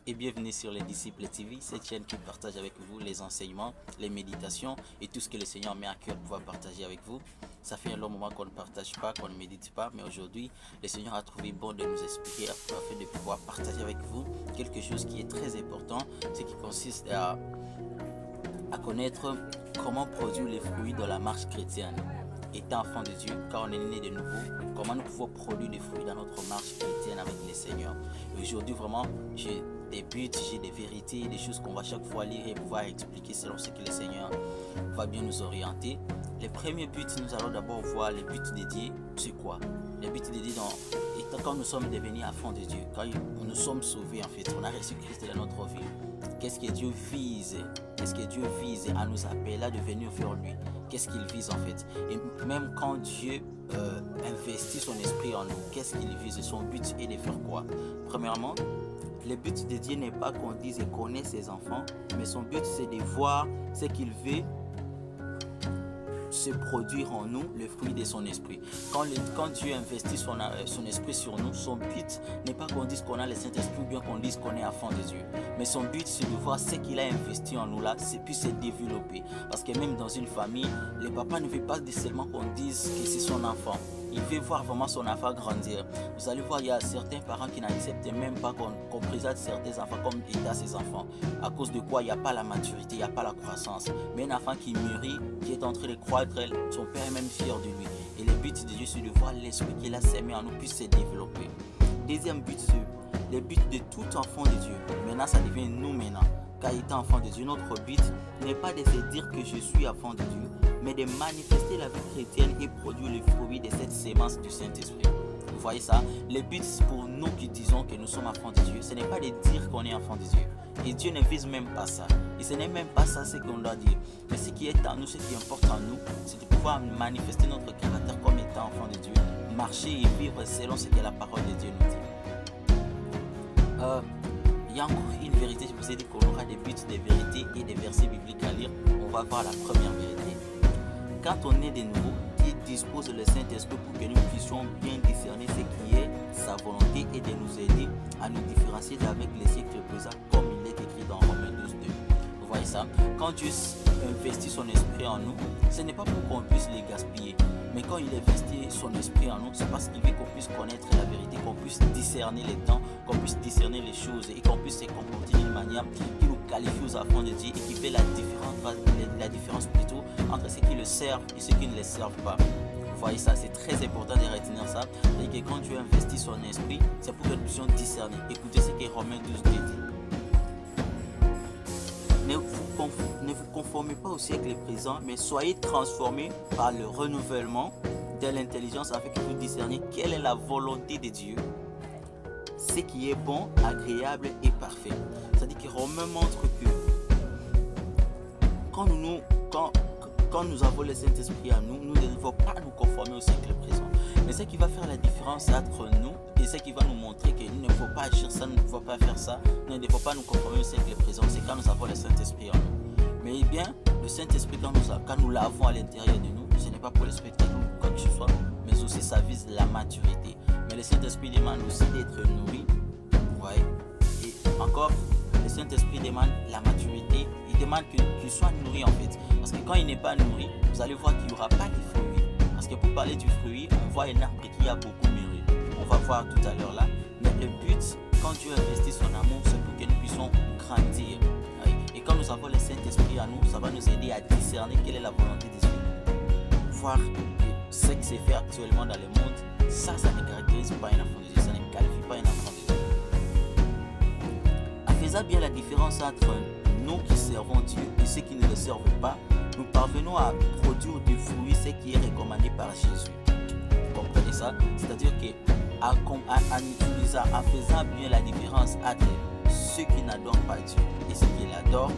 et bienvenue sur les Disciples TV, cette chaîne qui partage avec vous les enseignements, les méditations et tout ce que le Seigneur met à cœur de pouvoir partager avec vous. Ça fait un long moment qu'on ne partage pas, qu'on ne médite pas, mais aujourd'hui, le Seigneur a trouvé bon de nous expliquer afin de pouvoir partager avec vous quelque chose qui est très important, ce qui consiste à connaître comment produire les fruits de la marche chrétienne. Étant enfant de Dieu, quand on est né de nouveau, comment nous pouvons produire des fruits dans notre marche chrétienne avec le Seigneur. Et aujourd'hui, vraiment, j'ai des buts, j'ai des vérités, des choses qu'on va chaque fois lire et pouvoir expliquer selon ce que le Seigneur va bien nous orienter. Les premiers buts, nous allons d'abord voir les buts dédiés. C'est quoi? Les buts dédiés quand nous sommes devenus enfants de Dieu, quand nous sommes sauvés, en fait, on a reçu Christ dans notre vie. Qu'est-ce que Dieu vise? Qu'est-ce que Dieu vise à nous appeler à devenir vers lui? Qu'est-ce qu'il vise en fait? Et même quand Dieu investit son esprit en nous, qu'est-ce qu'il vise? Son but est de faire quoi? Premièrement, le but de Dieu n'est pas qu'on dise et connaît ses enfants, mais son but c'est de voir ce qu'il veut se produire en nous, le fruit de son esprit. Quand Dieu investit son esprit sur nous, son but n'est pas qu'on dise qu'on a le Saint-Esprit ou bien qu'on dise qu'on est enfant de Dieu. Mais son but, c'est de voir ce qu'il a investi en nous là, c'est puis se développer. Parce que même dans une famille, le papa ne veut pas seulement qu'on dise que c'est son enfant. Il veut voir vraiment son enfant grandir. Vous allez voir, il y a certains parents qui n'acceptent même pas qu'on présente certains enfants comme étant ses enfants. À cause de quoi? Il n'y a pas la maturité, il n'y a pas la croissance. Mais un enfant qui mûrit, qui est en train de croître, son père est même fier de lui. Et le but de Dieu, c'est de voir l'esprit qu'il a sémé en nous puisse se développer. Deuxième but, c'est le but de tout enfant de Dieu. Maintenant, ça devient nous maintenant. Car étant enfant de Dieu, notre but n'est pas de se dire que je suis enfant de Dieu, mais de manifester la vie chrétienne et produire le fruit de cette sémence du Saint-Esprit. Vous voyez ça? Le but pour nous qui disons que nous sommes enfants de Dieu, ce n'est pas de dire qu'on est enfant de Dieu. Et Dieu ne vise même pas ça. Et ce n'est même pas ça ce qu'on doit dire. Mais ce qui est en nous, ce qui importe en nous, c'est de pouvoir manifester notre caractère comme étant enfant de Dieu, marcher et vivre selon ce que la parole de Dieu nous dit. Il y a encore une vérité, je vous ai dit qu'on aura des buts, des vérités et des versets bibliques à lire. On va voir la première vérité. Quand on est de nouveau, Dieu dispose le Saint-Esprit pour que nous puissions bien discerner ce qui est sa volonté et de nous aider à nous différencier d'avec les siècles présents, comme il est écrit dans Romains 12, 2. Vous voyez ça? Quand Dieu investit son esprit en nous, ce n'est pas pour qu'on puisse les gaspiller. Mais quand il investit son esprit en nous, c'est parce qu'il veut qu'on puisse connaître la vérité, qu'on puisse discerner les temps, qu'on puisse discerner les choses et qu'on puisse se comporter d'une manière qui nous qualifie aux enfants de Dieu et qui fait la différence plutôt entre ceux qui le servent et ceux qui ne le servent pas. Vous voyez ça, c'est très important de retenir ça. Et que quand Dieu investit son esprit, c'est pour que nous puissions discerner. Écoutez ce que Romains 12 dit. Ne vous conformez pas au siècle présent, mais soyez transformés par le renouvellement de l'intelligence afin que vous discerniez quelle est la volonté de Dieu, ce qui est bon, agréable et parfait. C'est-à-dire que Romain montre que quand nous avons le Saint-Esprit à nous, nous ne devons pas nous conformer au siècle présent. Mais ce qui va faire la différence entre nous et ce qui va nous montrer qu'il ne faut pas agir ça, nous ne devons pas faire ça, nous ne devons pas nous conformer au siècle présent, c'est quand nous avons le Saint-Esprit en nous. Mais bien, le Saint-Esprit, quand nous l'avons à l'intérieur de nous, ce n'est pas pour le spectacle ou quoi que ce soit, mais aussi ça vise la maturité. Mais le Saint-Esprit demande aussi d'être nourri. Ouais. Et encore, le Saint-Esprit demande la maturité, il demande qu'il soit nourri en fait. Parce que quand il n'est pas nourri, vous allez voir qu'il n'y aura pas de fruits. Parce que pour parler du fruit, on voit un arbre qui a beaucoup mûri. On va voir tout à l'heure là. Mais le but, quand Dieu investit son amour, c'est pour que nous puissions grandir. Et quand nous avons le Saint-Esprit à nous, ça va nous aider à discerner quelle est la volonté de Dieu. Voir que ce qui se fait actuellement dans le monde, ça ne caractérise pas un enfant de Dieu, ça ne qualifie pas un enfant de Dieu. En faisant bien la différence entre nous qui servons Dieu et ceux qui ne le servent pas, nous parvenons à produire du fruit, ce qui est recommandé par Jésus. Vous comprenez ça? C'est-à-dire en faisant bien la différence entre ceux qui n'adorent pas Dieu et ceux qui l'adorent,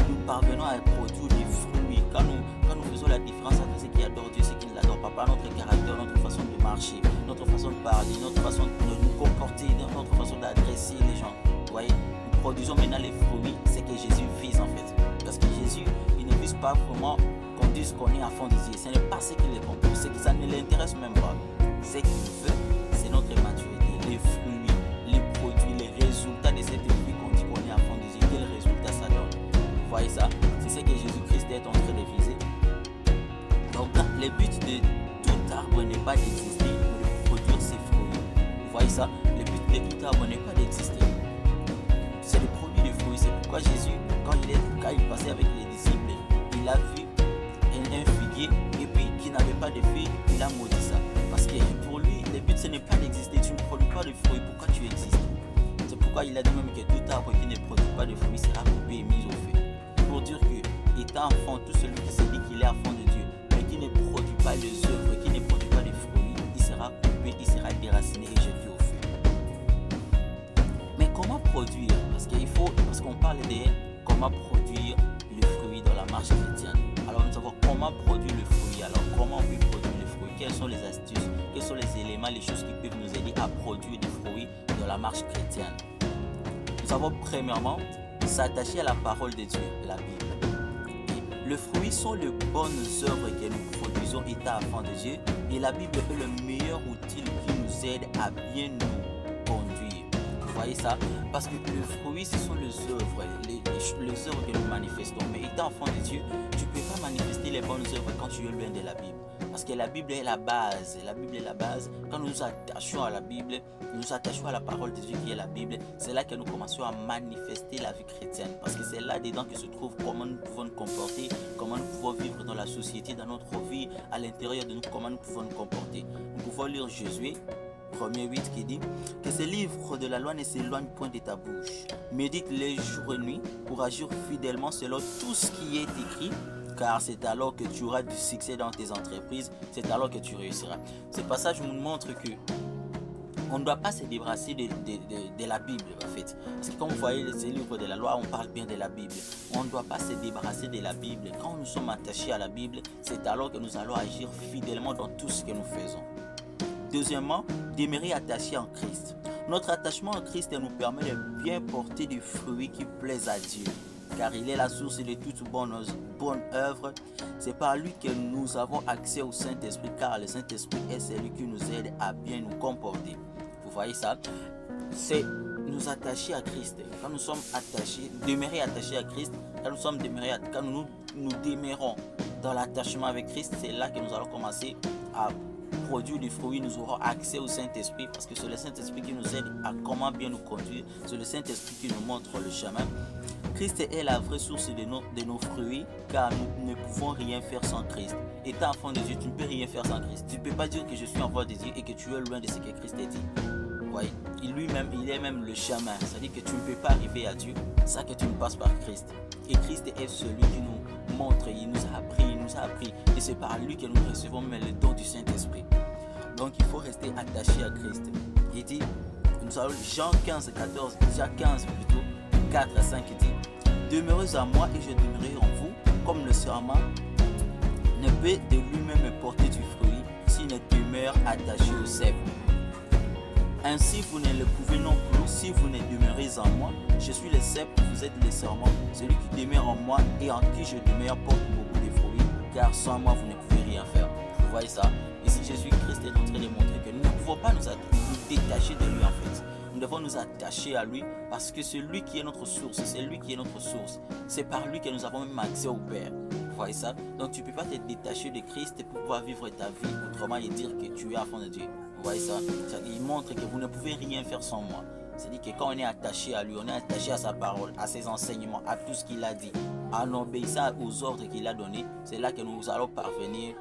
nous parvenons à produire des fruits. Quand nous faisons la différence entre ceux qui adorent Dieu et ceux qui ne l'adorent pas, par notre caractère, notre façon de marcher, notre façon de parler, notre façon de nous comporter, notre façon d'adresser les gens, vous voyez, nous produisons maintenant les fruits, c'est que Jésus vise en fait. Parce que Jésus, il ne vise pas vraiment qu'on dise qu'on est enfant de Dieu. Ce n'est pas ce qu'il est compris, c'est que ça ne l'intéresse même pas. Ce qu'il veut, c'est notre maturité, les fruits, les produits, les résultats de cette vie qu'on dit pas d'exister, mais de produire ses fruits. Vous voyez ça? Le but de tout arbre n'est pas d'exister. C'est de produire des fruits. C'est pourquoi Jésus, quand il passait avec les disciples, il a vu un figuier et puis qui n'avait pas de fruits, il a maudit ça. Parce que pour lui, le but ce n'est pas d'exister. Tu ne produis pas de fruits. Pourquoi tu existes? C'est pourquoi il a dit même que tout arbre qui ne produit pas de fruits sera coupé et mis au feu. Pour dire que, étant enfant, tout celui qui se dit qu'il est enfant de Dieu, mais qui ne produit pas les œuvres, qui ne produit pas de fruits, il sera coupé, il sera déraciné et jeté au feu. Mais comment produire? Parce qu'on parle de comment produire le fruit dans la marche chrétienne. Alors nous savons comment produire le fruit. Alors comment on peut produire le fruit? Quelles sont les astuces? Quels sont les éléments, les choses qui peuvent nous aider à produire des fruits dans la marche chrétienne? Nous savons premièrement s'attacher à la parole de Dieu, la Bible. Et le fruit sont les bonnes œuvres que nous produisons étant enfants de Dieu. Et la Bible est le meilleur outil qui nous aide à bien nous conduire. Vous voyez ça? Parce que le fruit, ce sont les œuvres, les œuvres que nous manifestons. Mais étant enfant de Dieu, tu ne peux pas manifester les bonnes œuvres quand tu es loin de la Bible. Parce que la Bible est la base. La Bible est la base. Quand nous nous attachons à la Bible, nous nous attachons à la parole de Dieu qui est la Bible, c'est là que nous commençons à manifester la vie chrétienne. Parce que c'est là-dedans que se trouve comment nous pouvons nous comporter, comment nous pouvons vivre dans la société, dans notre vie, à l'intérieur de nous, comment nous pouvons nous comporter. Nous pouvons lire Josué 1er 8 qui dit que ce livre de la loi ne s'éloigne point de ta bouche. Médite-les jour et nuit pour agir fidèlement selon tout ce qui est écrit, car c'est alors que tu auras du succès dans tes entreprises, c'est alors que tu réussiras. Ce passage nous montre que on ne doit pas se débarrasser de la Bible en fait. Parce que comme vous voyez ces livres de la loi, on parle bien de la Bible. On ne doit pas se débarrasser de la Bible. Quand nous sommes attachés à la Bible, c'est alors que nous allons agir fidèlement dans tout ce que nous faisons. Deuxièmement, demeurer attaché en Christ. Notre attachement en Christ nous permet de bien porter des fruits qui plaisent à Dieu. Car il est la source de toute bonne œuvre. C'est par lui que nous avons accès au Saint-Esprit, car le Saint-Esprit est celui qui nous aide à bien nous comporter. Vous voyez ça? C'est nous attacher à Christ. Quand nous sommes attachés, demeurer attachés à Christ, quand nous demeurons dans l'attachement avec Christ, c'est là que nous allons commencer à produire des fruits. Nous aurons accès au Saint-Esprit, parce que c'est le Saint-Esprit qui nous aide à comment bien nous conduire. C'est le Saint-Esprit qui nous montre le chemin. Christ est la vraie source de nos fruits, car nous ne pouvons rien faire sans Christ. Étant enfant de Dieu, tu ne peux rien faire sans Christ. Tu ne peux pas dire que je suis enfant de Dieu et que tu es loin de ce que Christ a dit. Oui, lui-même, il est même le chemin. C'est-à-dire que tu ne peux pas arriver à Dieu sans que tu ne passes par Christ. Et Christ est celui qui nous montre, il nous a appris. Et c'est par lui que nous recevons même le don du Saint-Esprit. Donc il faut rester attaché à Christ. Il dit, nous avons Jean 15 plutôt, 4 à 5 qui dit, demeurez en moi et je demeurerai en vous, comme le serment ne peut de lui-même porter du fruit s'il ne demeure attaché au cep. Ainsi vous ne le pouvez non plus si vous ne demeurez en moi. Je suis le cep, vous êtes le serment. Celui qui demeure en moi et en qui je demeure porte beaucoup de fruits, car sans moi vous ne pouvez rien faire. Vous voyez ça? Ici Jésus-Christ est en train de montrer que nous ne pouvons pas nous détacher de lui en fait. Nous devons nous attacher à lui parce que c'est lui qui est notre source, c'est lui qui est notre source. C'est par lui que nous avons même accès au Père. Vous voyez ça? Donc tu ne peux pas te détacher de Christ pour pouvoir vivre ta vie autrement et dire que tu es enfant de Dieu. Vous voyez ça? Il montre que vous ne pouvez rien faire sans moi. C'est-à-dire que quand on est attaché à lui, on est attaché à sa parole, à ses enseignements, à tout ce qu'il a dit, en obéissant aux ordres qu'il a donnés, c'est là que nous allons parvenir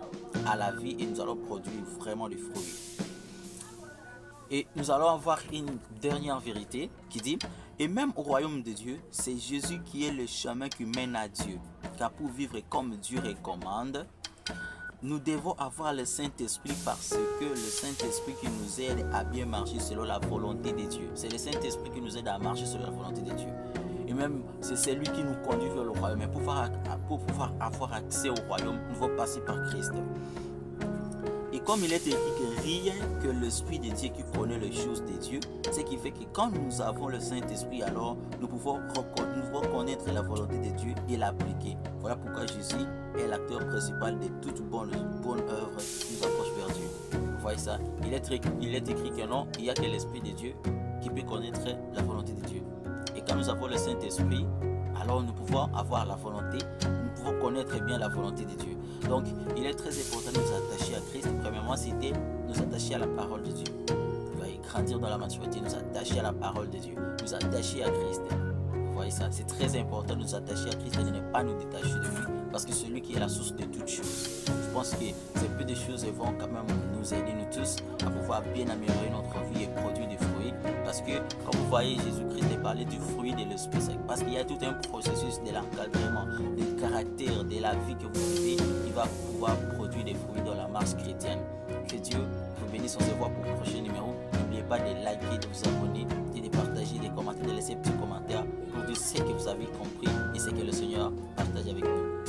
à la vie et nous allons produire vraiment du fruit. Et nous allons avoir une dernière vérité qui dit, et même au royaume de Dieu, c'est Jésus qui est le chemin qui mène à Dieu. Car pour vivre comme Dieu recommande, nous devons avoir le Saint-Esprit parce que le Saint-Esprit qui nous aide à bien marcher selon la volonté de Dieu. C'est le Saint-Esprit qui nous aide à marcher selon la volonté de Dieu. Et même, c'est celui qui nous conduit vers le royaume. Mais pour pouvoir avoir accès au royaume, nous devons passer par Christ. Et comme il est écrit que rien que l'Esprit de Dieu qui connaît les choses de Dieu, ce qui fait que quand nous avons le Saint-Esprit, alors nous pouvons connaître la volonté de Dieu et l'appliquer. Voilà pourquoi Jésus est l'acteur principal de toute bonne œuvre qui nous approche vers Dieu. Vous voyez ça? Il est écrit que non, il n'y a que l'Esprit de Dieu qui peut connaître la volonté de Dieu. Et quand nous avons le Saint-Esprit, alors nous pouvons avoir la volonté, nous pouvons connaître bien la volonté de Dieu. Donc, il est très important de nous attacher à Christ. Premièrement, c'était nous attacher à la parole de Dieu. Vous voyez, grandir dans la maturité, nous attacher à la parole de Dieu, nous attacher à Christ. Vous voyez ça, c'est très important de nous attacher à Christ et de ne pas nous détacher de lui, parce que c'est lui qui est la source de toutes choses. Je pense que ces peu de choses vont quand même nous aider, nous tous, à pouvoir bien améliorer notre vie et produire des fruits. Parce que, quand vous voyez, Jésus-Christ parler du fruit de l'esprit, parce qu'il y a tout un processus de l'encadrement, du caractère, de la vie que vous vivez, qui va pouvoir produire des fruits dans la marche chrétienne. Que Dieu vous bénisse, on se voit pour le prochain numéro. N'oubliez pas de liker, de vous abonner, et de partager, de commenter, de laisser un petit commentaire pour dire ce que vous avez compris et ce que le Seigneur partage avec nous.